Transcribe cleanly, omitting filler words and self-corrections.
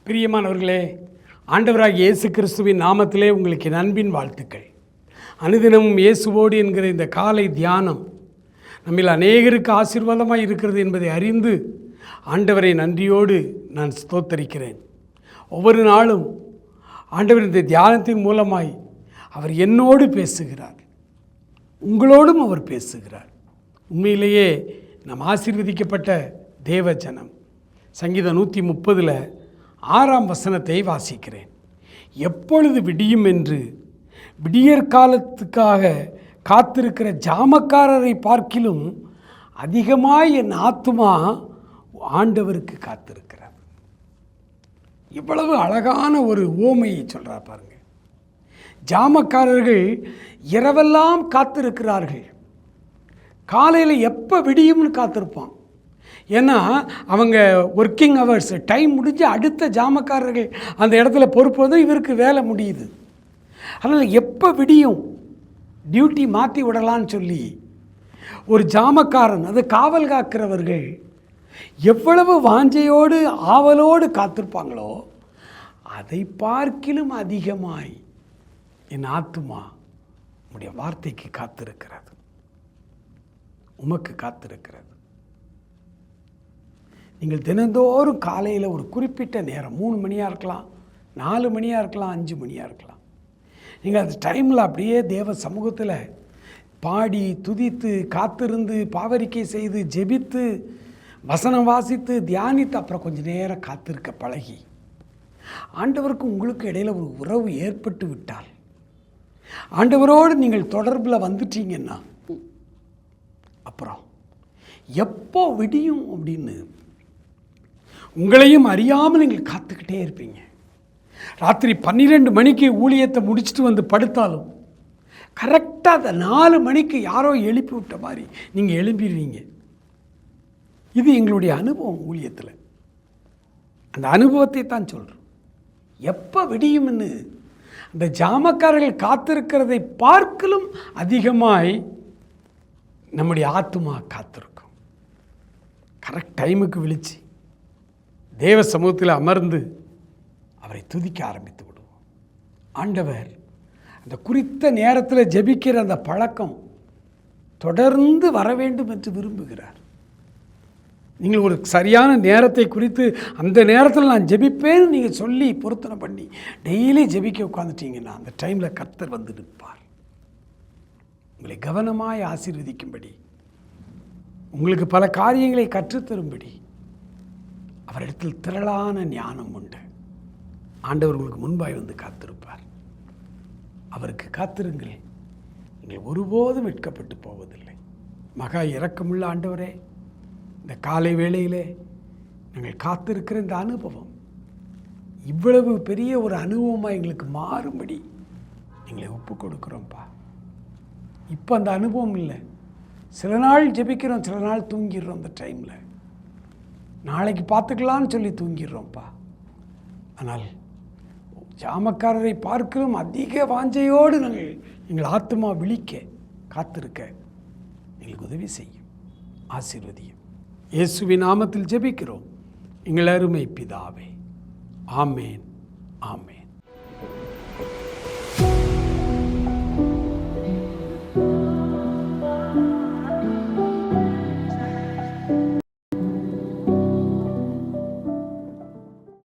பிரியமானவர்களே, ஆண்டவராகிய இயேசு கிறிஸ்துவின் நாமத்திலே உங்களுக்கு என் அன்பின் வாழ்த்துக்கள். அனுதினமும் இயேசுவோடு என்கிற இந்த காலை தியானம் நம்மில் அநேகருக்கு ஆசீர்வாதமாக இருக்கிறது என்பதை அறிந்து ஆண்டவரை நன்றியோடு நான் ஸ்தோத்தரிக்கிறேன். ஒவ்வொரு நாளும் ஆண்டவர் இந்த தியானத்தின் மூலமாய் அவர் என்னோடு பேசுகிறார், உங்களோடும் அவர் பேசுகிறார். உண்மையிலேயே நாம் ஆசீர்வதிக்கப்பட்ட தேவ ஜனம். சங்கீதம் 130 6ஆம் வசனத்தை வாசிக்கிறேன். எப்பொழுது விடியும் என்று விடியற்காலத்துக்காக காத்திருக்கிற ஜாமக்காரரை பார்க்கிலும் அதிகமாய் என் ஆத்துமா ஆண்டவருக்கு காத்திருக்கிறார். இவ்வளவு அழகான ஒரு உவமையை சொல்கிறார் பாருங்க. ஜாமக்காரர்கள் இரவெல்லாம் காத்திருக்கிறார்கள். காலையில் எப்போ விடியும்னு காத்திருப்பான். ஏன்னா அவங்க ஒர்க்கிங் ஹவர்ஸ் டைம் முடிஞ்சு அடுத்த ஜாமக்காரர்கள் அந்த இடத்துல பொறுப்பதும் இவருக்கு வேலை முடியுது. அதனால் எப்போ விடியும், டியூட்டி மாற்றி விடலான்னு சொல்லி ஒரு ஜாமக்காரன், அது காவல் காக்கிறவர்கள் எவ்வளவு வாஞ்சையோடு ஆவலோடு காத்திருப்பாங்களோ அதை பார்க்கிலும் அதிகமாய் என் ஆத்துமா உம்முடைய வார்த்தைக்கு காத்திருக்கிறது, உமக்கு காத்திருக்கிறது. நீங்கள் தினந்தோறும் காலையில் ஒரு குறிப்பிட்ட நேரம் 3 மணியாக இருக்கலாம், 4 மணியாக இருக்கலாம், 5 மணியாக இருக்கலாம். நீங்கள் அந்த டைமில் அப்படியே தேவ சமூகத்தில் பாடி துதித்து காத்திருந்து பாவரிக்கை செய்து ஜெபித்து வசனம் வாசித்து தியானித்து அப்புறம் கொஞ்சம் நேரம் காத்திருக்க பழகி ஆண்டவருக்கு உங்களுக்கு இடையில் ஒரு உறவு ஏற்பட்டு விட்டால், ஆண்டவரோடு நீங்கள் தொடர்பில் வந்துட்டீங்கன்னா அப்புறம் எப்போ விடியும் அப்படின்னு உங்களையும் அறியாமல் நீங்கள் காத்துக்கிட்டே இருப்பீங்க. ராத்திரி 12 மணிக்கு ஊழியத்தை முடிச்சுட்டு வந்து படுத்தாலும் கரெக்டாக அந்த 4 மணிக்கு யாரோ எழுப்பி விட்ட மாதிரி நீங்கள் எழும்பிடுவீங்க. இது எங்களுடைய அனுபவம் ஊழியத்தில். அந்த அனுபவத்தை தான் சொல்கிறோம். எப்போ விடியும்னு அந்த ஜாமக்காரர்கள் காத்திருக்கிறதை பார்க்கலும் அதிகமாய் நம்முடைய ஆத்துமா காத்திருக்கும். கரெக்ட் டைமுக்கு விழிச்சு தேவ சமூகத்தில் அமர்ந்து அவரை துதிக்க ஆரம்பித்து விடுவோம். ஆண்டவர் அந்த குறித்த நேரத்தில் ஜெபிக்கிற அந்த பழக்கம் தொடர்ந்து வர வேண்டும் என்று விரும்புகிறார். நீங்கள் ஒரு சரியான நேரத்தை குறித்து அந்த நேரத்தில் நான் ஜெபிப்பேன்னு நீங்கள் சொல்லி பொருத்தனை பண்ணி டெய்லி ஜெபிக்க உட்காந்துட்டீங்கன்னா அந்த டைமில் கர்த்தர் வந்து நிற்பார். உங்களை கவனமாய் ஆசீர்வதிக்கும்படி, உங்களுக்கு பல காரியங்களை கற்றுத்தரும்படி அவரிடத்தில் திரளான ஞானம் உண்டு. ஆண்டவர் உங்களுக்கு முன்பாய் வந்து காத்திருப்பார். அவருக்கு காத்திருங்கள், நீங்கள் ஒருபோதும் வெட்கப்பட்டு போவதில்லை. மகா இரக்கமுள்ள ஆண்டவரே, இந்த காலை வேளையிலே நாங்கள் காத்திருக்கிற இந்த அனுபவம் இவ்வளவு பெரிய ஒரு அனுபவமாக எங்களுக்கு மாறும்படி எங்களை ஒப்பு கொடுக்குறோம்ப்பா. இப்போ அந்த அனுபவம் இல்லை. சில நாள் ஜெபிக்கிறோம், சில நாள் தூங்கிடுறோம். அந்த டைமில் நாளைக்கு பார்த்துக்கலான்னு சொல்லி தூங்கிடுறோம்ப்பா. ஆனால் ஜாமக்காரரை பார்க்கலும் அதிக வாஞ்சையோடு எங்கள் ஆத்துமா விழிக்க காத்திருக்க எங்களுக்கு உதவி செய்யும், ஆசீர்வதியும். இயேசுவின் நாமத்தில் ஜெபிக்கிறோம் எங்கள் அருமை பிதாவே. ஆமேன், ஆமேன்.